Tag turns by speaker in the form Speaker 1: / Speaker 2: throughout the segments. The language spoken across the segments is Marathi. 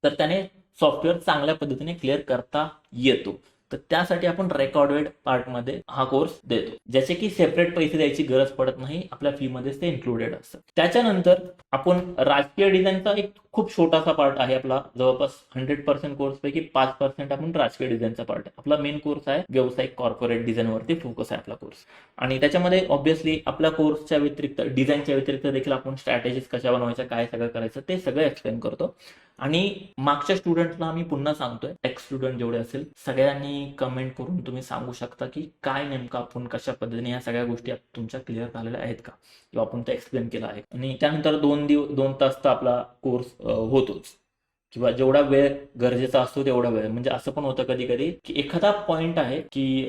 Speaker 1: तर त्याने सॉफ्टवेअर चांगल्या पद्धतीने क्लिअर करता येतो. तर त्यासाठी आपण रेकॉर्डेड पार्टमध्ये हा कोर्स देतो, ज्याचे की सेपरेट पैसे द्यायची गरज पडत नाही, आपल्या फी मध्येच ते इन्क्लुडेड असतं. त्याच्यानंतर आपण राजकीय डिझाईनचा एक खूप छोटासा पार्ट आहे आपला, जवळपास 100% कोर्स पैकी 5% आपण राजकीय डिझाईनचा पार्ट आहे. आपला मेन कोर्स आहे व्यावसायिक कॉर्पोरेट डिझाईनवरती फोकस आहे आपला कोर्स. आणि त्याच्यामध्ये ऑब्व्हियसली आपल्या कोर्सच्या व्यतिरिक्त, डिझाईनच्या व्यतिरिक्त देखील आपण स्ट्रॅटेजीज कशा बनवायच्या, काय सगळं करायचं ते सगळं एक्सप्लेन करतो. आणि मागच्या स्टुडंटला मी पुन्हा सांगतोय, एक्स स्टुडंट जेवढे असेल सगळ्यांनी कमेंट करून तुम्ही सांगू शकता की काय नेमकं आपण कशा पद्धतीने या सगळ्या गोष्टी तुमच्या क्लिअर झालेल्या आहेत का, किंवा आपण ते एक्सप्लेन केलं आहे. आणि त्यानंतर 2 तास तर आपला कोर्स होतोच, किंवा जेवढा वेळ गरजेचा असतो तेवढा वेळ. म्हणजे असं पण होतं कधी कधी की एखादा पॉईंट आहे की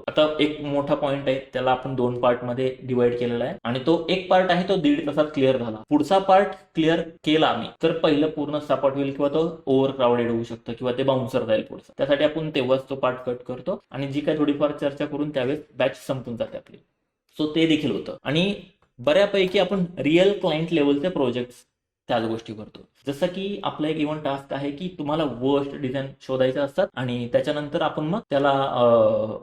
Speaker 1: आता एक मोठा पॉईंट आहे, त्याला आपण 2 पार्टमध्ये डिवाइड केलेला आहे, आणि तो एक पार्ट आहे तो 1.5 तासात क्लिअर झाला. पुढचा पार्ट क्लिअर केला आम्ही तर पहिलं पूर्ण सपाट होईल, किंवा तो ओव्हर क्राऊडेड होऊ शकतं, किंवा ते बाउन्सर जाईल पुढचा. त्यासाठी आपण तेव्हाच तो पार्ट कट करतो, आणि जी काही थोडीफार चर्चा करून त्यावेळेस बॅच संपून जाते आपली. सो ते देखील होतं. आणि बऱ्यापैकी आपण रिअल क्लायंट लेवलचे प्रोजेक्ट्स त्याच गोष्टी करतो. जसं की आपला एक इव्हन टास्क आहे की तुम्हाला वर्स्ट डिझाईन शोधायचे असतात, आणि त्याच्यानंतर आपण मग त्याला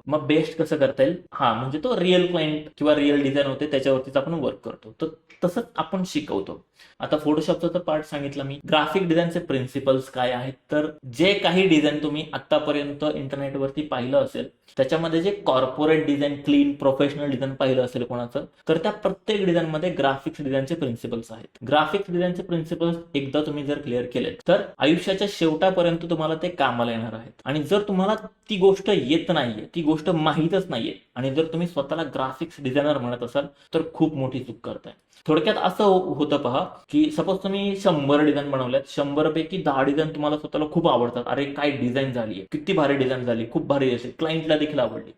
Speaker 1: मग बेस्ट कसं करता येईल, म्हणजे तो रिअल क्लायंट किंवा रिअल डिझाईन होते त्याच्यावरतीच आपण वर्क करतो. तर तसंच आपण शिकवतो. आता फोटोशॉपचा तर पार्ट सांगितला मी. ग्राफिक डिझाईनचे प्रिन्सिपल्स काय आहेत, तर जे काही डिझाईन तुम्ही आतापर्यंत इंटरनेटवरती पाहिलं असेल, त्याच्यामध्ये जे corporate design, clean professional design पाहिलं असेल कोणाचं, तर त्या प्रत्येक डिझाईनमध्ये ग्राफिक्स डिझाईनचे प्रिन्सिपल्स आहेत. ग्राफिक्स डिझाईनचे प्रिन्सिपल्स एकदा तुम्ही जर क्लिअर केलेत तर आयुष्याच्या शेवटापर्यंत तुम्हाला ते कामाला येणार आहेत. आणि जर तुम्हाला ती गोष्ट येत नाहीये, ती गोष्ट माहीतच नाहीये, आणि जर तुम्ही स्वतःला ग्राफिक्स डिझायनर म्हणत असाल तर खूप मोठी चूक करताय. थोडक्यात असं होतं पहा, की सपोज तुम्ही 100 डिझाईन बनवल्यात, 100 पैकी 10 डिझाईन तुम्हाला स्वतःला खूप आवडतात, अरे काय डिझाईन झाली आहे, किती भारी डिझाईन झाली, खूप भारी असेल, क्लायंटला देखील आवडली.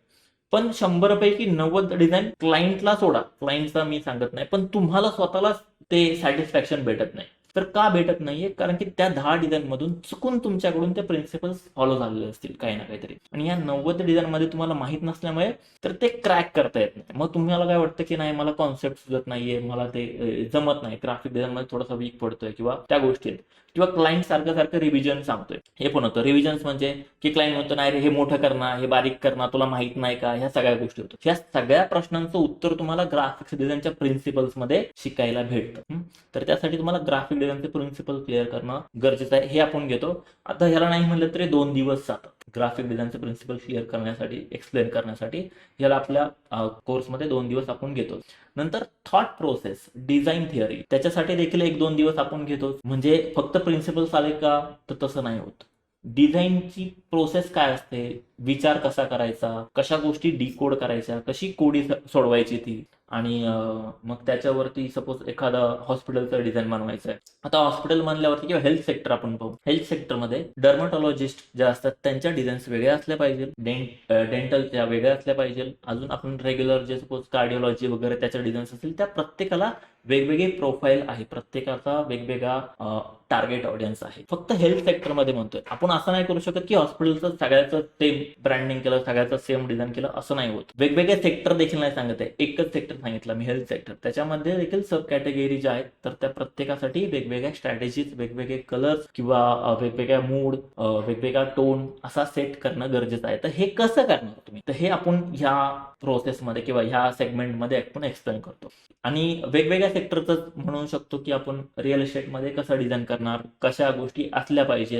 Speaker 1: पण 100 पैकी 90 डिझाईन क्लायंटला सोडा, क्लायंटचा मी सांगत नाही, पण तुम्हाला स्वतःला ते सॅटिस्फॅक्शन भेटत नाही. तर का भेटत नाहीये, कारण की त्या 10 डिझाईन मधून चुकून तुमच्याकडून ते प्रिन्सिपल्स फॉलो झालेले असतील काही ना काहीतरी, आणि या 90 डिझाईन मध्ये तुम्हाला माहित नसल्यामुळे तर ते क्रॅक करता येत नाही. मग तुम्हाला काय वाटतं की नाही, मला कॉन्सेप्ट सुचत नाहीये, मला ते जमत नाही, ग्राफिक डिझाईन मध्ये थोडासा वीक पडतोय, किंवा त्या गोष्टी आहेत, किंवा क्लायंट सारखं सारखं रिव्हिजन सांगतोय. हे पण होतं रिव्हिजन्स म्हणजे की क्लायंट म्हणतो नाही रे, हे मोठं करणार, हे बारीक करणार, तुला माहित नाही का, ह्या सगळ्या गोष्टी होतात. ह्या सगळ्या प्रश्नांचं उत्तर तुम्हाला ग्राफिक्स डिझाईनच्या प्रिन्सिपल्स मध्ये शिकायला भेटतं. तर त्यासाठी तुम्हाला ग्राफिक डिझाईनचे प्रिन्सिपल क्लिअर करणं गरजेचं आहे, हे आपण घेतो. आता ह्याला नाही म्हणलं तरी 2 दिवस जातात ग्राफिक डिझाईनचे प्रिन्सिपल क्लिअर करण्यासाठी, एक्सप्लेन करण्यासाठी. ह्याला आपल्या कोर्समध्ये 2 दिवस आपण घेतो. नंतर थॉट प्रोसेस, डिझाईन थिअरी, त्याच्यासाठी देखील 1-2 दिवस आपण घेतो. म्हणजे फक्त प्रिन्सिपल्स आले का, तर तसं नाही होत. डिझाईनची प्रोसेस काय असते, विचार कसा करायचा, कशा गोष्टी डिकोड करायच्या, कशी कोडी सोडवायची ती, आणि मग त्याच्यावरती सपोज एखादा हॉस्पिटलचं डिझाईन बनवायचं आहे. आता हॉस्पिटल म्हणल्यावरती किंवा हेल्थ सेक्टर आपण पाहू, हेल्थ सेक्टरमध्ये डर्मटॉलॉजिस्ट जे असतात त्यांच्या डिझाईन्स वेगळ्या असल्या पाहिजे, डेंटलच्या वेगळ्या असल्या पाहिजे. अजून आपण रेग्युलर जे सपोज कार्डिओलॉजी वगैरे त्याच्या डिझाईन्स असतील, त्या प्रत्येकाला वेगवेगळी प्रोफाईल आहे, प्रत्येकाचा वेगवेगळा टार्गेट ऑडियन्स आहे. फक्त हेल्थ सेक्टरमध्ये म्हणतोय आपण, असं नाही करू शकत की हॉस्पिटलचं सगळ्याचं ते ब्रँडिंग केलं, सगळ्याचं सेम डिझाईन केलं, असं नाही होत. वेगवेगळे सेक्टर देखील नाही सांगत आहे, एकच सेक्टर सांगितलं मी, हेल्थ सेक्टर. त्याच्यामध्ये देखील सब कॅटेगरी ज्या आहेत, तर त्या प्रत्येकासाठी वेगवेगळ्या स्ट्रॅटेजीज, वेगवेगळे कलर्स, किंवा वेगवेगळ्या मूड, वेगवेगळा टोन असा सेट करणं गरजेचं आहे. तर हे कसं करणार तुम्ही, तर हे आपण ह्या प्रोसेसमध्ये किंवा ह्या सेगमेंटमध्ये आपण एक्सप्लेन करतो. आणि वेगवेगळ्या सेक्टरचं म्हणू शकतो की आपण रिअल इस्टेटमध्ये कसं डिझाईन करणार, कशा गोष्टी असल्या पाहिजे,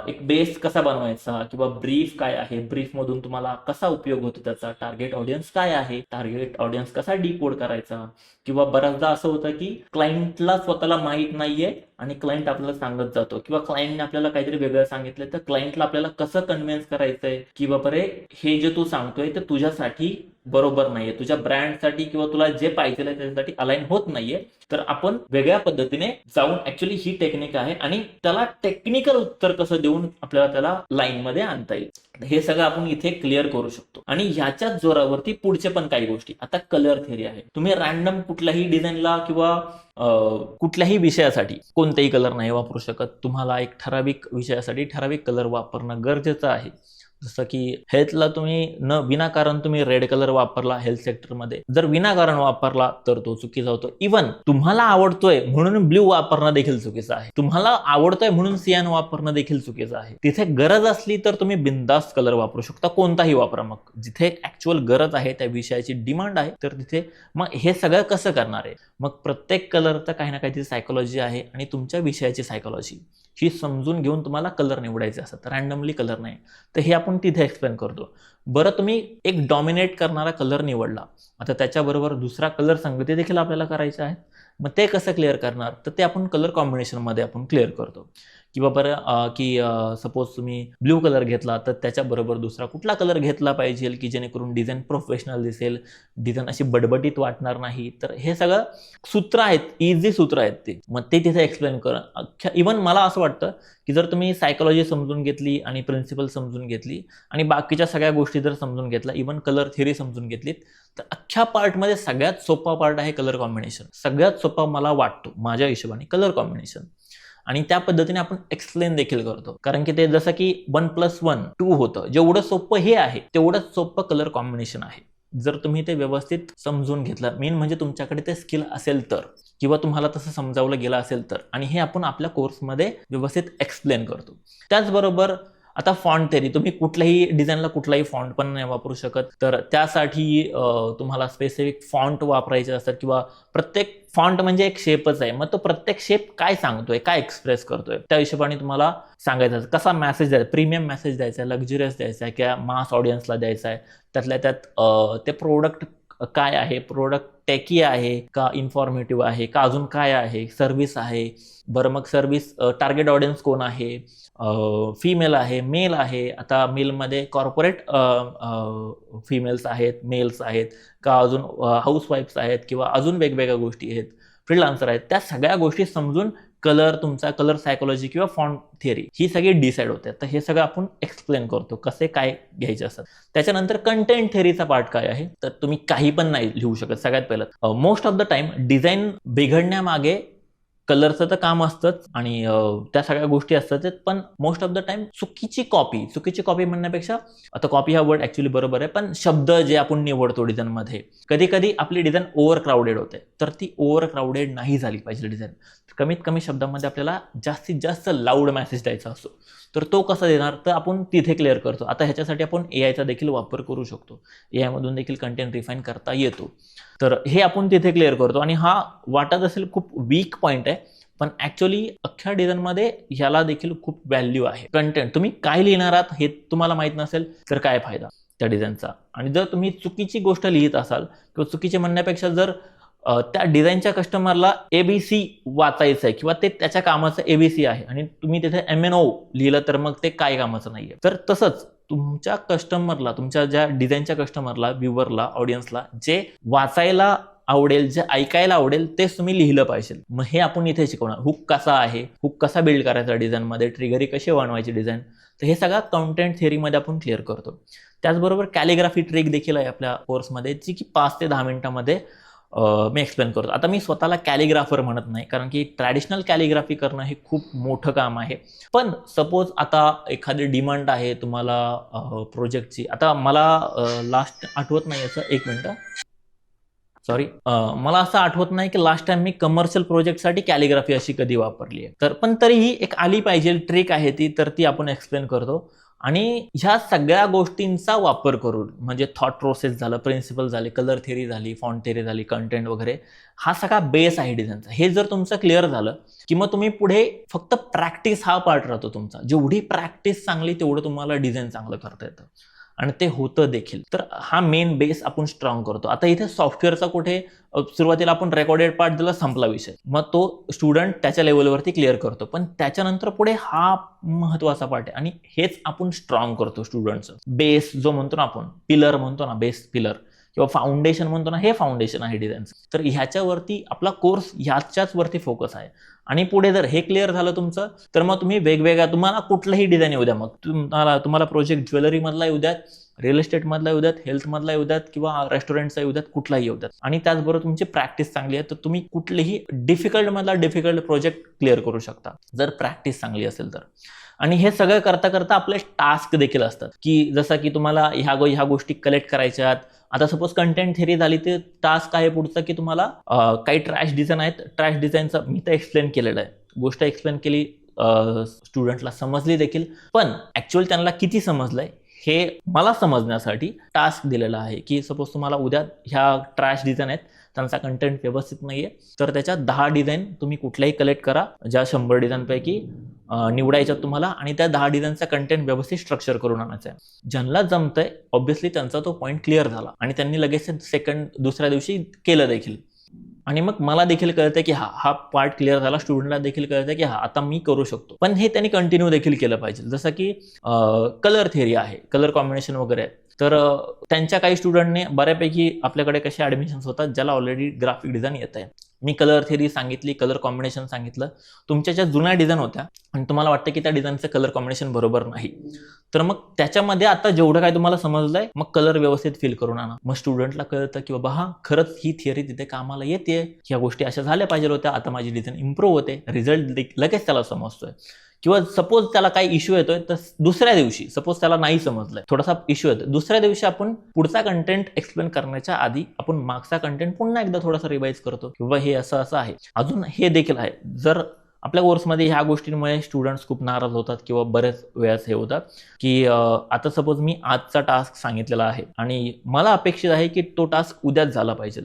Speaker 1: एक बेस कसा बनवायचा, किंवा ब्रीफ काय आहे, ब्रीफ मधून तुम्हाला कसा उपयोग होतो त्याचा, टार्गेट ऑडियन्स काय आहे, टार्गेट ऑडियन्स कसा डिकोड करायचा. किंवा बऱ्याचदा असं होतं की क्लायंटला स्वतःला माहित नाहीये आणि क्लायंट आपल्याला सांगत जातो, किंवा क्लायंटने आपल्याला काहीतरी वेगळं सांगितलं, तर क्लायंटला आपल्याला कसं कन्व्हिन्स करायचंय की बाबा रे, हे जे तू सांगतोय ते तुझ्यासाठी बरोबर नाहीये, तुझ्या ब्रँडसाठी किंवा तुला जे पाहिजे त्याच्यासाठी अलाइन होत नाहीये. तर आपण वेगळ्या पद्धतीने जाऊन, ऍक्च्युली ही टेक्निक आहे, आणि त्याला टेक्निकल उत्तर कसं देऊन आपल्याला त्याला लाईन मध्ये आणता येईल, हे सगळं आपण इथे क्लिअर करू शकतो. आणि ह्याच्याच जोरावरती पुढचे पण काही गोष्टी, आता कलर थिअरी आहे. तुम्ही रॅन्डम कुठल्याही डिझाईनला किंवा कुठल्याही विषयासाठी कोणतेही कलर नाही वापरू शकत. तुम्हाला एक ठराविक विषयासाठी ठराविक कलर वापरणं गरजेचं आहे. जसं की हेल्थला तुम्ही विनाकारण तुम्ही रेड कलर वापरला हेल्थ सेक्टरमध्ये, जर विनाकारण वापरला तर तो चुकीचा होतो. इव्हन तुम्हाला आवडतोय म्हणून ब्ल्यू वापरणं देखील चुकीचं आहे, तुम्हाला आवडतोय म्हणून सियान वापरणं देखील चुकीचं आहे. तिथे गरज असली तर तुम्ही बिंदास कलर वापरू शकता, कोणताही वापरा. मग जिथे ऍक्च्युअल गरज आहे, त्या विषयाची डिमांड आहे, तर तिथे मग हे सगळं कसं करणार आहे? मग प्रत्येक कलरचं काही ना काहीतरी सायकोलॉजी आहे आणि तुमच्या विषयाची सायकोलॉजी ही समजून घेऊन तुम्हाला कलर निवडायचे असतात, रँडमली कलर नाही. तर हे आपण तिथे एक्सप्लेन करतो. बरं, तुम्ही एक डॉमिनेट करणारा कलर निवडला, आता त्याच्याबरोबर दुसरा कलर संगती देखील आपल्याला करायचे आहेत. मग ते कसं क्लिअर करणार? तर ते आपण कलर कॉम्बिनेशनमध्ये आपण क्लिअर करतो. किंवा बरं की सपोज तुम्ही ब्ल्यू कलर घेतला तर त्याच्याबरोबर दुसरा कुठला कलर घेतला पाहिजे की जेणेकरून डिझाईन प्रोफेशनल दिसेल, डिझाईन अशी बडबडीत वाटणार नाही. तर हे सगळं सूत्र आहेत, इझी सूत्र आहेत ते. मग ते तिथे एक्सप्लेन करा. इव्हन मला असं वाटतं की जर तुम्ही सायकोलॉजी समजून घेतली आणि प्रिन्सिपल समजून घेतली आणि बाकीच्या सगळ्या गोष्टी जर समजून घेतल्या, इव्हन कलर थिअरी समजून घेतलीत, तर अख्ख्या पार्टमध्ये सगळ्यात सोपा पार्ट आहे कलर कॉम्बिनेशन. सगळ्यात सोपा मला वाटतो माझ्या हिशोबाने कलर कॉम्बिनेशन. आणि त्या पद्धतीने आपण एक्सप्लेन देखील करतो, कारण की ते जसं की 1+1 2 होतं. जेवढं सोपं हे आहे तेवढंच सोपं कलर कॉम्बिनेशन आहे, जर तुम्ही ते व्यवस्थित समजून घेतलं. मेन म्हणजे तुमच्याकडे ते स्किल असेल तर, किंवा तुम्हाला तसं समजावलं गेलं असेल तर. आणि हे आपण आपल्या कोर्समध्ये व्यवस्थित एक्सप्लेन करतो. त्याचबरोबर आता फॉन्ट थेरी, तुम्ही कुठल्याही डिझाईनला कुठलाही फॉन्ट पण नाही वापरू शकत, तर त्यासाठी तुम्हाला स्पेसिफिक फॉन्ट वापरायचे असतात, किंवा प्रत्येक फॉन्ट म्हणजे एक शेपच आहे, मग तो प्रत्येक शेप काय सांगतोय, काय एक्सप्रेस करतोय, त्या हिशोबाने तुम्हाला सांगायचं कसा मेसेज द्यायचा, प्रीमियम मेसेज द्यायचा आहे, लक्झरियस द्यायचा आहे, किंवा मास ऑडियन्सला द्यायचा आहे. त्यातल्या त्यात ते प्रोडक्ट काय आहे, प्रोडक्ट टेकी आहे का, इन्फॉर्मेटिव्ह आहे का, अजून काय आहे, सर्व्हिस आहे. बरं, मग सर्व्हिस टार्गेट ऑडियन्स कोण आहे, फिमेल आहे, मेल आहे. आता मेलमध्ये कॉर्पोरेट फिमेल्स आहेत, मेल्स आहेत का, अजून हाऊसवाईफ्स आहेत, किंवा अजून वेगवेगळ्या गोष्टी आहेत, फ्रीलान्सर आहेत. त्या सगळ्या गोष्टी समजून तुमचा कलर सायकोलॉजी किंवा फॉन्ट थिअरी ही सगळी डिसाईड होते. तर हे सगळं आपण एक्सप्लेन करतो कसे काय घ्यायचे असतात. त्याच्यानंतर कंटेंट थिअरीचा पार्ट काय आहे, तर तुम्ही काही पण नाही लिहू शकत. सगळ्यात पहिलं, most of the time design बिघडण्यामागे कलरचं तर काम असतंच आणि त्या सगळ्या गोष्टी असतात, पण मोस्ट ऑफ द टाइम चुकीची कॉपी म्हणण्यापेक्षा, आता कॉपी हा वर्ड ऍक्च्युली बरोबर आहे, पण शब्द जे आपण निवडतो डिझाईनमध्ये, कधी कधी आपली डिझाईन ओव्हर क्राऊडेड होते. तर ती ओव्हर क्राऊडेड नाही झाली पाहिजे डिझाईन. कमीत कमी शब्दामध्ये आपल्याला जास्तीत जास्त लाऊड मेसेज द्यायचा असतो. तर तो कसा देणार, तर आपण तिथे क्लिअर करतो. आता ह्याच्यासाठी आपण एआयचा देखील वापर करू शकतो. एआय मधून देखील कंटेंट रिफाईन करता येतो. तर हे आपण तिथे क्लिअर करतो. आणि हा वाटत असेल खूप वीक पॉईंट आहे, पण ऍक्च्युअली अख्ख्या डिझाईनमध्ये ह्याला देखील खूप व्हॅल्यू आहे. कंटेंट तुम्ही काय लिहिणार आहात हे तुम्हाला माहित नसेल तर काय फायदा त्या डिझाईनचा. आणि जर तुम्ही चुकीची गोष्ट लिहित असाल, किंवा चुकीची म्हणण्यापेक्षा जर त्या डिझाईनच्या कस्टमरला ABC वाचायचं आहे, किंवा ते त्याच्या कामाचं ABC आहे, आणि तुम्ही तिथे MNO लिहिलं, तर मग ते काय कामाचं नाहीये. तर तसंच तुमच्या कस्टमरला, तुमच्या ज्या डिझाईनच्या कस्टमरला, व्ह्युअरला, ऑडियन्सला जे वाचायला आवडेल, जे ऐकायला आवडेल, तेच तुम्ही लिहिलं पाहिजे. मग हे आपण इथे शिकवणार. हुक कसा आहे, हुक कसा बिल्ड करायचा डिझाईनमध्ये, ट्रिगरी कशी बनवायची डिझाईन, तर हे सगळं कंटेंट थिअरीमध्ये आपण क्लिअर करतो. त्याचबरोबर कॅलिग्राफी ट्रिक देखील आहे आपल्या कोर्समध्ये, जी की 5 ते 10 मिनिटांमध्ये मी एक्सप्लेन करतो. आता मी स्वतःला कॅलिग्राफर म्हणत नाही, कारण की ट्रॅडिशनल कॅलिग्राफी करणं हे खूप मोठं काम आहे. पण सपोज आता एखादी डिमांड आहे तुम्हाला प्रोजेक्टची. आता मला लास्ट आठवत नाही याचं, एक मिनिट सॉरी, मला असं आठवत नाही की लास्ट टाइम मी कमर्शियल प्रोजेक्टसाठी कॅलिग्राफी अशी कधी वापरली आहे. तर पण तरीही एक आली पाहिजे ट्रिक आहे ती, तर ती आपण एक्सप्लेन करतो. आणि ह्या सगळ्या गोष्टींचा वापर करून, म्हणजे थॉट प्रोसेस झालं, प्रिन्सिपल झाले, कलर थिअरी झाली, फॉन्ट थिअरी झाली, कंटेंट वगैरे, हा सगळा बेस आहे डिझाईनचा. हे जर तुमचं क्लिअर झालं की मग तुम्ही पुढे फक्त प्रॅक्टिस हा पार्ट राहतो तुमचा. जेवढी प्रॅक्टिस चांगली तेवढं तुम्हाला डिझाईन चांगलं करता येतं, आणि ते होतं देखील. तर हा मेन बेस आपण स्ट्रॉंग करतो. आता इथे सॉफ्टवेअरचा कुठे सुरुवातीला आपण रेकॉर्डेड पार्ट दिला, संपला विषय, मग तो स्टुडंट त्याच्या लेवलवरती क्लिअर करतो. पण त्याच्यानंतर पुढे हा महत्वाचा पार्ट आहे, आणि हेच आपण स्ट्रॉंग करतो स्टुडंटचं. बेस जो म्हणतो ना आपण, पिलर म्हणतो ना, बेस पिलर, किंवा फाउंडेशन म्हणतो ना, हे फाउंडेशन आहे डिझाईनचं. तर ह्याच्यावरती आपला कोर्स ह्याच्याच वरती फोकस आहे. आणि पुढे जर हे क्लिअर झालं तुमचं, तर मग तुम्ही वेगवेगळ्या, तुम्हाला कुठलंही डिझाईन येऊ द्या, मग तुम्हाला प्रोजेक्ट ज्वेलरी मधला येऊ द्यात, रिअल इस्टेट मधला येऊ द्यात, हेल्थ मधला येऊ द्यात, किंवा रेस्टॉरंटचा येऊ द्यात, कुठलाही येऊ द्यात. आणि त्याचबरोबर तुमची प्रॅक्टिस चांगली आहे तर तुम्ही कुठलेही डिफिकल्ट प्रोजेक्ट क्लिअर करू शकता, जर प्रॅक्टिस चांगली असेल तर. आणि हे सगळं करता करता आपले टास्क देखील असतात, की जसं की तुम्हाला ह्या गोष्टी कलेक्ट करायच्यात. आता सपोज कंटेंट थेरी झाली, ते टास्क आहे पुढचं की तुम्हाला काही ट्रॅश डिझाईन आहेत, ट्रॅश डिझाईनचं मी तर एक्सप्लेन केलेलं आहे, गोष्ट एक्सप्लेन केली, स्टुडंटला समजली देखील. पण ऍक्च्युअल त्यांना किती समजलंय हे मला समजण्यासाठी टास्क दिलेला आहे, की सपोज तुम्हाला उद्या ह्या ट्रॅश डिझाईन आहेत, त्यांचा कंटेंट व्यवस्थित नाहीये, तर त्याच्या 10 डिझाईन तुम्ही कुठल्याही कलेक्ट करा, ज्या 100 डिझाईनपैकी निवडायच्यात तुम्हाला, आणि त्या 10 डिझाईनचा कंटेंट व्यवस्थित स्ट्रक्चर करून आणायचा आहे. ज्यांना जमतंय ऑब्व्हियसली त्यांचा तो पॉईंट क्लिअर झाला आणि त्यांनी लगेच दुसऱ्या दिवशी केलं देखील. आणि मग मला देखील कळतं की हा पार्ट क्लिअर झाला, स्टुडंटला देखील कळतं की आता मी करू शकतो. पण हे त्यांनी कंटिन्यू देखील केलं पाहिजे. जसं की कलर थेरी आहे, कलर कॉम्बिनेशन वगैरे आहे, तर त्यांच्या काही स्टुडंटने बऱ्यापैकी आपल्याकडे कसे ॲडमिशन्स होतात ज्याला ऑलरेडी ग्राफिक डिझाईन येत आहे. मी कलर थेरी सांगितली, कलर कॉम्बिनेशन सांगितलं, तुमच्या ज्या जुन्या डिझाईन होत्या आणि तुम्हाला वाटतं की त्या डिझाईनचं कलर कॉम्बिनेशन बरोबर नाही, तर मग त्याच्यामध्ये आता जेवढं काय तुम्हाला समजलंय, मग कलर व्यवस्थित फिल करून आणा. मग स्टुडंटला कळतं की बाबा हा खरंच ही थिअरी तिथे कामाला येते, ह्या गोष्टी अशा झाल्या पाहिजे होत्या, आता माझी डिझाईन इम्प्रूव्ह होते, रिझल्ट लगेच त्याला समजतोय. किंवा सपोज त्याला काही इश्यू येतोय, तर दुसऱ्या दिवशी सपोज त्याला नाही समजलंय, थोडासा इश्यू येतोय, दुसऱ्या दिवशी आपण पुढचा कंटेंट एक्सप्लेन करण्याच्या आधी आपण मागचा कंटेंट पुन्हा एकदा थोडासा रिवाइज करतो, किंवा हे असं आहे. अजून हे देखील आहे, जर आपल्या कोर्समध्ये ह्या गोष्टींमुळे स्टुडंट्स खूप नाराज होतात किंवा बरेच वेळास हे होतात की आता सपोज मी आजचा टास्क सांगितलेला आहे आणि मला अपेक्षित आहे की तो टास्क उद्याच झाला पाहिजे.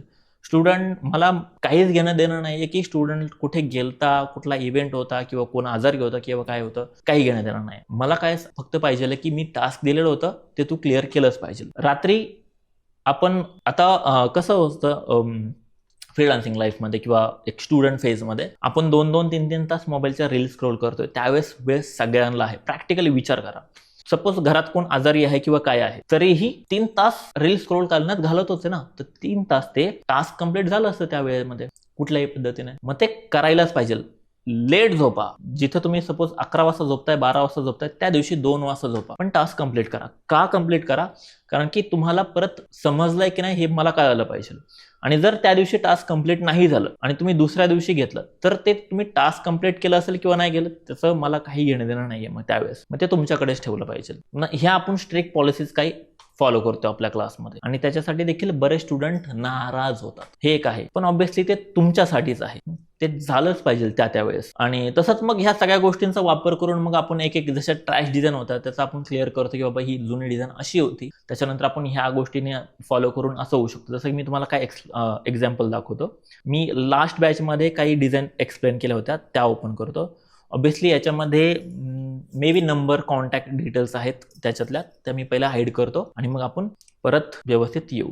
Speaker 1: स्टुडंट, मला काहीच घेणं देणं नाही आहे की स्टुडंट कुठे गेलता, कुठला इव्हेंट होता, किंवा कोण आजारी होता, किंवा काय होतं, काही घेणं देणं नाही. मला काय फक्त पाहिजे की मी टास्क दिलेलं होतं ते तू क्लिअर केलंच पाहिजे. रात्री आपण आता कसं होतं फ्रीलान्सिंग लाईफमध्ये किंवा एक स्टुडंट फेजमध्ये आपण 2-2, 3-3 तास मोबाईलच्या रील स्क्रोल करतोय, त्यावेळेस वेळ सगळ्यांना आहे. प्रॅक्टिकली विचार करा, सपोज घरात कोण आजारी आहे किंवा काय आहे, तरीही 3 तास रील स्क्रोल करण्यात घालत होते ना, तर 3 तास ते टास्क कंप्लीट झालं असतं त्या वेळेमध्ये कुठल्याही पद्धतीने. मग ते करायलाच पाहिजे. लेट झोपा, जिथं तुम्ही सपोज 11 वाजता झोपताय, 12 वाजता झोपताय, त्या दिवशी 2 वाजता झोपा, पण टास्क कंप्लीट करा. का कंप्लीट करा? कारण की तुम्हाला परत समजलंय की नाही हे मला कळायला पाहिजे. आणि जर त्या दिवशी टास्क कंप्लीट नाही झालं आणि तुम्ही दुसऱ्या दिवशी घेतलं, तर ते तुम्ही टास्क कंप्लीट केलं असेल किंवा नाही केलं त्याचं मला काही घेणं देणं नाहीये. मग त्यावेळेस मग ते तुमच्याकडेच ठेवलं पाहिजे. ह्या आपण स्ट्रिक्ट पॉलिसीज काही फॉलो करतो आपल्या क्लासमध्ये, आणि त्याच्यासाठी देखील बरेच स्टुडंट नाराज होतात. हे एक आहे, पण ऑब्व्हियसली ते तुमच्यासाठीच आहे, ते झालंच पाहिजे त्यावेळेस. आणि तसंच मग ह्या सगळ्या गोष्टींचा वापर करून मग आपण एक जशा ट्रॅश डिझाईन होता त्याचा आपण क्लिअर करतो की बाबा ही जुनी डिझाईन अशी होती, त्याच्यानंतर आपण ह्या गोष्टीने फॉलो करून असं होऊ शकतो. जसं की मी तुम्हाला काय एक्झाम्पल दाखवतो. मी लास्ट बॅचमध्ये काही डिझाईन एक्सप्लेन केल्या होत्या, त्या ओपन करतो. ऑब्व्हियसली याच्यामध्ये may be number, contact details आहेत त्याच्यातल्या, त्या मी पहिला हाईड करतो आणि मग आपण परत व्यवस्थित येऊ.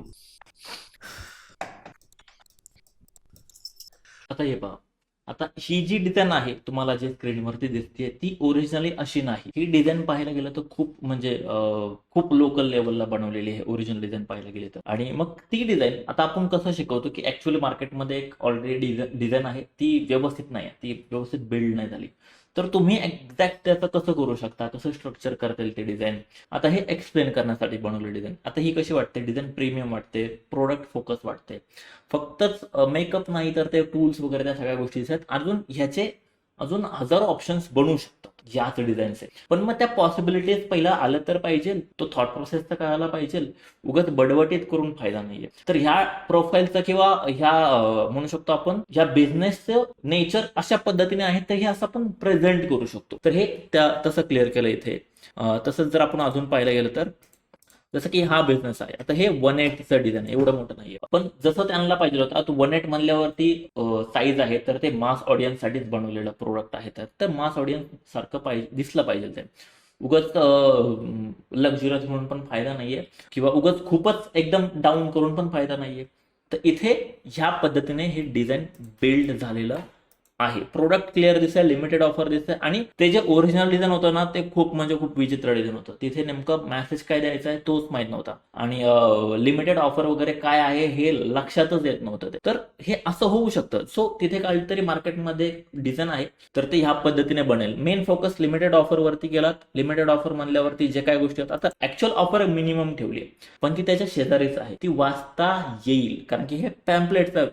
Speaker 1: आता हे पहा, आता ही जी डिझाईन आहे तुम्हाला जे स्क्रीनवरती दिसते ती ओरिजिनली अशी नाही. ही डिझाईन पाहायला गेलं तर खूप म्हणजे खूप लोकल लेवलला बनवलेली आहे ओरिजिनल डिझाईन पाहायला गेली तर. आणि मग ती डिझाईन आता आपण कसं शिकवतो की ऍक्च्युअली मार्केटमध्ये एक ऑलरेडी डिझाईन आहे, ती व्यवस्थित नाही आहे, ती व्यवस्थित बिल्ड नाही झाली. तर तुम्ही एक्झॅक्ट त्याचं कसं करू शकता, कसं स्ट्रक्चर करता येईल ते डिझाईन, आता हे एक्सप्लेन करण्यासाठी बनवलं डिझाईन. आता ही कशी वाटते डिझाईन? प्रीमियम वाटते, प्रोडक्ट फोकस वाटते. फक्तच मेकअप नाही तर ते टूल्स वगैरे त्या सगळ्या गोष्टी आहेत. ह्याचे अजून हजारो ऑप्शन्स बनवू शकतात याच डिझाईनचे. पण मग त्या पॉसिबिलिटीज पहिला आलं तर पाहिजे, तो थॉट प्रोसेस तर कळायला पाहिजे. उगाच बडबटीत करून फायदा नाहीये. तर ह्या प्रोफाईलचं किंवा ह्या म्हणू शकतो आपण ह्या बिझनेसचं नेचर अशा पद्धतीने आहे, तर हे असं आपण प्रेझेंट करू शकतो. तर हे तसं क्लिअर केलं इथे. तसंच जर आपण अजून पाहायला गेलं तर जसं की हा बिझनेस आहे, आता हे 180चं डिझाईन आहे, एवढं मोठं नाहीये, पण जसं त्यांना पाहिजे होतं. आता 180 म्हणल्यावरती साईज आहे, तर ते मास ऑडियन्स साठीच बनवलेलं प्रोडक्ट आहे. तर मास ऑडियन्स सारखं दिसलं पाहिजे ते. उगाच लक्झुरियस म्हणून पण फायदा नाहीये, किंवा उगाच खूपच एकदम डाऊन करून पण फायदा नाहीये. तर इथे ह्या पद्धतीने हे डिझाईन बिल्ड झालेलं आहे. प्रोडक्ट क्लिअर दिसतंय, लिमिटेड ऑफर दिसतंय आणि ते जे ओरिजिनल डिझाईन होतं ना ते खूप म्हणजे खूप विचित्र डिझाईन होतं. तिथे नेमकं मेसेज काय द्यायचा आहे तोच माहित नव्हता आणि लिमिटेड ऑफर वगैरे काय आहे हे लक्षातच येत नव्हतं. तर हे असं होऊ शकतं. सो तिथे काहीतरी मार्केटमध्ये डिझाईन आहे तर ते ह्या पद्धतीने बनेल. मेन फोकस लिमिटेड ऑफर वरती केलात. लिमिटेड ऑफर म्हणल्यावरती जे काय गोष्टी होतात, आता ऍक्च्युअल ऑफर मिनिमम ठेवली पण ती त्याच्या शेजारीच आहे, ती वाचता येईल कारण की हे पॅम्पलेटचं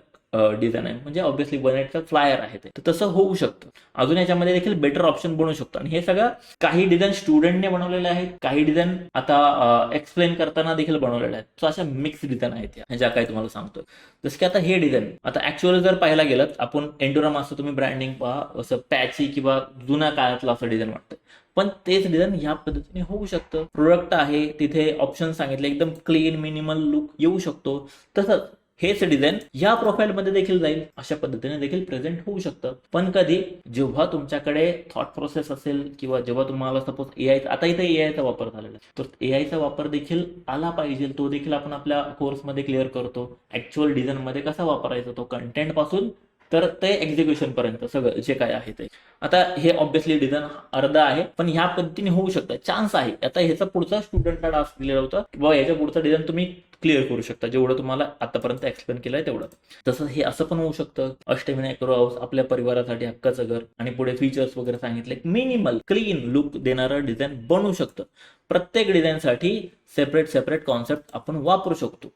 Speaker 1: डिझाईन आहे, म्हणजे ऑब्व्हियसली 1/8चं फ्लायर आहे ते. तर तसं होऊ शकतं. अजून याच्यामध्ये देखील बेटर ऑप्शन बनू शकतो आणि हे सगळं काही डिझाईन स्टुडंटने बनवलेले आहेत, काही डिझाईन आता एक्सप्लेन करताना देखील बनवलेले आहेत. सो अशा मिक्स डिझाईन आहेत या ज्या काही तुम्हाला सांगतो. जसं की आता हे डिझाईन आता ऍक्च्युअल जर पाहायला गेलं आपण एंडोरम असं तुम्ही ब्रँडिंग पहा, असं पॅची किंवा जुन्या काळातलं असं डिझाईन वाटतं. पण तेच डिझाईन ह्या पद्धतीने होऊ शकतं. प्रोडक्ट आहे तिथे ऑप्शन सांगितले, एकदम क्लीन मिनिमल लुक येऊ शकतो. तसंच हेच डिझाईन या प्रोफाईलमध्ये देखील जाईल, अशा पद्धतीने देखील प्रेझेंट होऊ शकतं. पण कधी जेव्हा तुमच्याकडे थॉट प्रोसेस असेल किंवा जेव्हा तुम्हाला सपोज एआय, आता इथे एआयचा वापर झालेला आहे तर एआयचा वापर देखील आला पाहिजे, तो देखील आपण आपल्या कोर्समध्ये क्लिअर करतो. ऍक्च्युअल डिझाईनमध्ये कसा वापरायचा तो कंटेंट पासून तर ते एक्झिक्युशन पर्यंत सगळं जे काय आहे ते. आता हे ऑब्व्हियसली डिझाईन अर्धा आहे पण ह्या पद्धतीने होऊ शकतं, चान्स आहे. आता ह्याचा पुढचा स्टुडंटला टास्क दिलेला होता किंवा याच्या पुढचा डिझाईन तुम्ही क्लिअर करू शकता जेवढं तुम्हाला आतापर्यंत एक्सप्लेन केलंय तेवढं. तसं हे असं पण होऊ शकतं, अष्टविनायक रो हाऊस आपल्या परिवारासाठी हक्काचं घर आणि पुढे फीचर्स वगैरे सांगितले, मिनिमल क्लीन लुक देणारं डिझाईन बनू शकतं. प्रत्येक डिझाईनसाठी सेपरेट कॉन्सेप्ट आपण वापरू शकतो.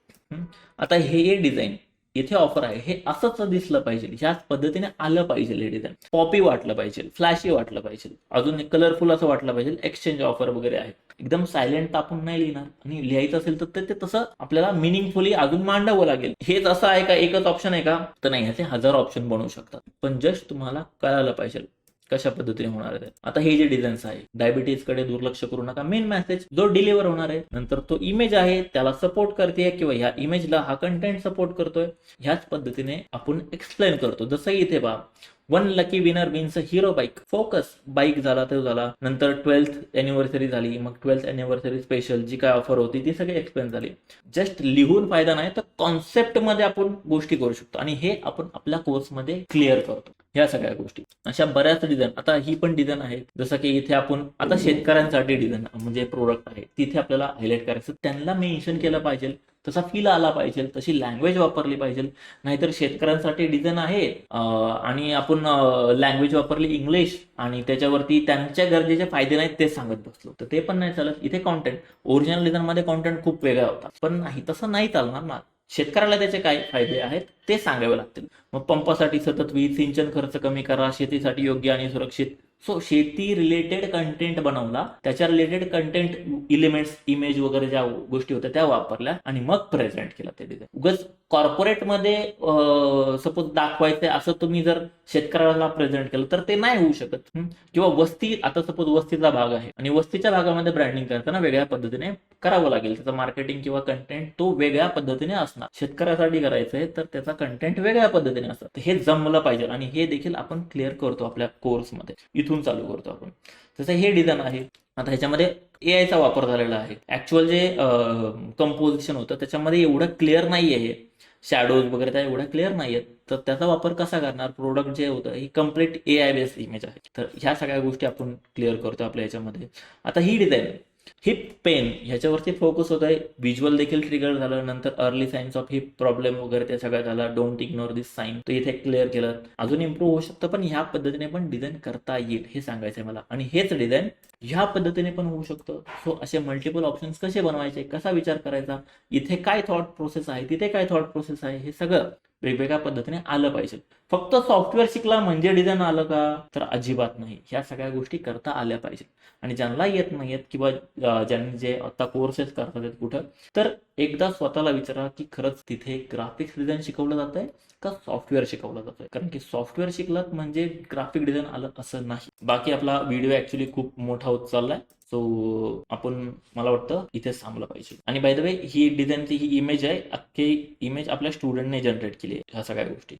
Speaker 1: आता हे डिझाईन इथे ऑफर आहे हे असंच दिसलं पाहिजे, ह्याच पद्धतीने आलं पाहिजे. हे डिझाईन पॉपी वाटलं पाहिजे, फ्लॅशी वाटलं पाहिजे, अजून कलरफुल असं वाटलं पाहिजे. एक्सचेंज ऑफर वगैरे आहे, एकदम सायलेंट आपण नाही लिहिणार आणि लिहायचं असेल तर ते तसं आपल्याला मिनिंगफुली अजून मांडावं लागेल. हेच असं आहे का, एकच ऑप्शन आहे का, तर नाही, ह्याचे 1000 ऑप्शन बनवू शकतात. पण जस्ट तुम्हाला कळायला पाहिजे कशा पद्धतीने होणार आहे. आता हे जे डिझाईन्स आहे, डायबिटीज कडे दुर्लक्ष करू नका. मेन मेसेज जो डिलिव्हर होणार आहे, नंतर तो इमेज आहे त्याला सपोर्ट करते किंवा ह्या इमेजला हा कंटेंट सपोर्ट करतोय, ह्याच पद्धतीने आपण एक्सप्लेन करतो. जसं इथे पहा, 1 लकी विनर विन्स अ हिरो बाईक. फोकस बाईक झाला तो झाला, नंतर 12th एनिव्हर्सरी झाली, मग 12th एनिव्हर्सरी स्पेशल जी काय ऑफर होती ती सगळी एक्सप्लेन झाली. जस्ट लिहून फायदा नाही, तर कॉन्सेप्ट मध्ये आपण गोष्टी करू शकतो आणि हे आपण आपल्या कोर्समध्ये क्लिअर करतो. ह्या सगळ्या गोष्टी अशा बऱ्याच डिझाईन. आता ही पण डिझाईन आहे, जसं की इथे आपण आता शेतकऱ्यांसाठी डिझाईन म्हणजे प्रोडक्ट आहे तिथे आपल्याला हायलाइट करायचं, त्यांना मेन्शन केलं पाहिजे, तसा फील आला पाहिजे, तशी लँग्वेज वापरली पाहिजे. नाहीतर शेतकऱ्यांसाठी डिझाईन आहे आणि आपण लँग्वेज वापरली इंग्लिश आणि त्याच्यावरती त्यांच्या गरजेचे फायदे नाहीत ते सांगत बसलो तर ते पण नाही चालत. इथे कॉन्टेंट ओरिजिनल डिझाईन मध्ये कॉन्टेंट खूप वेगळा होता, पण नाही तसं नाही चालणार ना. शेतकऱ्याला त्याचे काय फायदे आहेत ते सांगावे लागतील. मग पंपासाठी सतत वीज, सिंचन खर्च कमी करा, शेतीसाठी योग्य आणि सुरक्षित. सो शेती रिलेटेड कंटेंट बनवला, त्याच्या रिलेटेड कंटेंट इलिमेंट्स, इमेज वगैरे ज्या गोष्टी होत्या त्या वापरल्या आणि मग प्रेझेंट केला ते डिझाईन. उगाच कॉर्पोरेटमध्ये सपोज दाखवायचं असं तुम्ही जर शेतकऱ्याला प्रेझेंट केलं तर ते नाही होऊ शकत. किंवा वस्ती, आता सपोज वस्तीचा भाग आहे आणि वस्तीच्या भागामध्ये ब्रँडिंग करताना वेगळ्या पद्धतीने करावं लागेल, त्याचं मार्केटिंग किंवा कंटेंट तो वेगळ्या पद्धतीने असणार. शेतकऱ्यासाठी करायचंय तर त्याचा कंटेंट वेगळ्या पद्धतीने असतात. हे जमलं पाहिजे आणि हे देखील आपण क्लिअर करतो आपल्या कोर्समध्ये, इथून चालू करतो आपण. जसं हे डिझाईन आहे, आता ह्याच्यामध्ये एआयचा वापर झालेला आहे. ऍक्च्युअल जे कंपोजिशन होतं त्याच्यामध्ये एवढं क्लिअर नाही आहे, शॅडोज वगैरे त्या एवढ्या क्लिअर नाही आहेत, तर त्याचा वापर कसा करणार. प्रोडक्ट जे होतं ही कम्प्लीट एआय बेस्ड इमेज आहे, तर ह्या सगळ्या गोष्टी आपण क्लिअर करतो आपल्या याच्यामध्ये. आता ही डिझाईन हिप पेन ह्याच्यावरती फोकस होत आहे, व्हिज्युअल देखील ट्रिगर झालं, नंतर early signs of heap problem वगैरे ते सगळं झालं. डोंट इग्नोर दिस साईन, तो इथे क्लिअर केलं. अजून इम्प्रूव्ह होऊ शकतं पण ह्या पद्धतीने पण डिझाईन करता येईल हे सांगायचंय मला. आणि हेच डिझाईन ह्या पद्धतीने पण होऊ शकतं. सो असे मल्टिपल ऑप्शन्स कसे बनवायचे, कसा विचार करायचा, इथे काय थॉट प्रोसेस आहे, तिथे काय थॉट प्रोसेस आहे, हे सगळं वेगवेगळ्या पद्धतीने आलं पाहिजे. फक्त सॉफ्टवेअर शिकला म्हणजे डिझाईन आलं का, तर अजिबात नाही. ह्या सगळ्या गोष्टी करता आल्या पाहिजे. आणि ज्यांना येत नाहीयेत किंवा ज्यांनी जे आता कोर्सेस करतात कुठं, तर एकदा स्वतःला विचारा की खरंच तिथे ग्राफिक्स डिझाईन शिकवलं जातंय का सॉफ्टवेअर शिकवलं जातंय. कारण की सॉफ्टवेअर शिकलात म्हणजे ग्राफिक डिझाईन आलं असं नाही. बाकी आपला व्हिडिओ ऍक्च्युली खूप मोठा होत चाललाय, सो आपण मला वाटतं इथेच थांबलं पाहिजे. आणि बाय द वे ही डिझाईनची ही इमेज आहे, अख्खी इमेज आपल्या स्टुडंटने जनरेट केली आहे. ह्या सगळ्या गोष्टी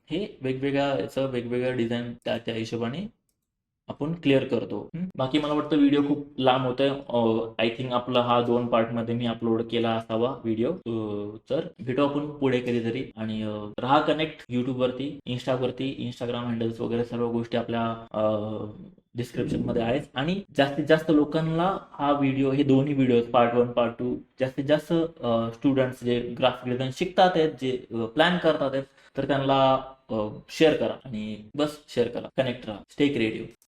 Speaker 1: हे वेगवेगळ्या याचं वेगवेगळ्या डिझाईन त्या हिशोबाने आपण क्लिअर करतो. बाकी मला वाटतं व्हिडिओ खूप लांब होतोय. आय थिंक आपला हा 2 पार्टमध्ये मी अपलोड केला असावा व्हिडिओ. तर भेटू आपण पुढे कधीतरी. आणि राहा कनेक्ट युट्यूबवरती, इंस्टाग्राम हँडल्स वगैरे सर्व गोष्टी आपल्या डिस्क्रिप्शन मध्ये आहेत. आणि जास्तीत जास्त लोकांना हा व्हिडिओ, हे दोन्ही व्हिडिओ पार्ट 1 पार्ट 2 जास्तीत जास्त स्टुडंट्स जे ग्राफिक डिझाईन शिकतात आहेत, जे प्लॅन करतात आहेत, तर त्यांना शेअर करा. आणि बस शेअर करा. कनेक्ट राहा. Stay creative.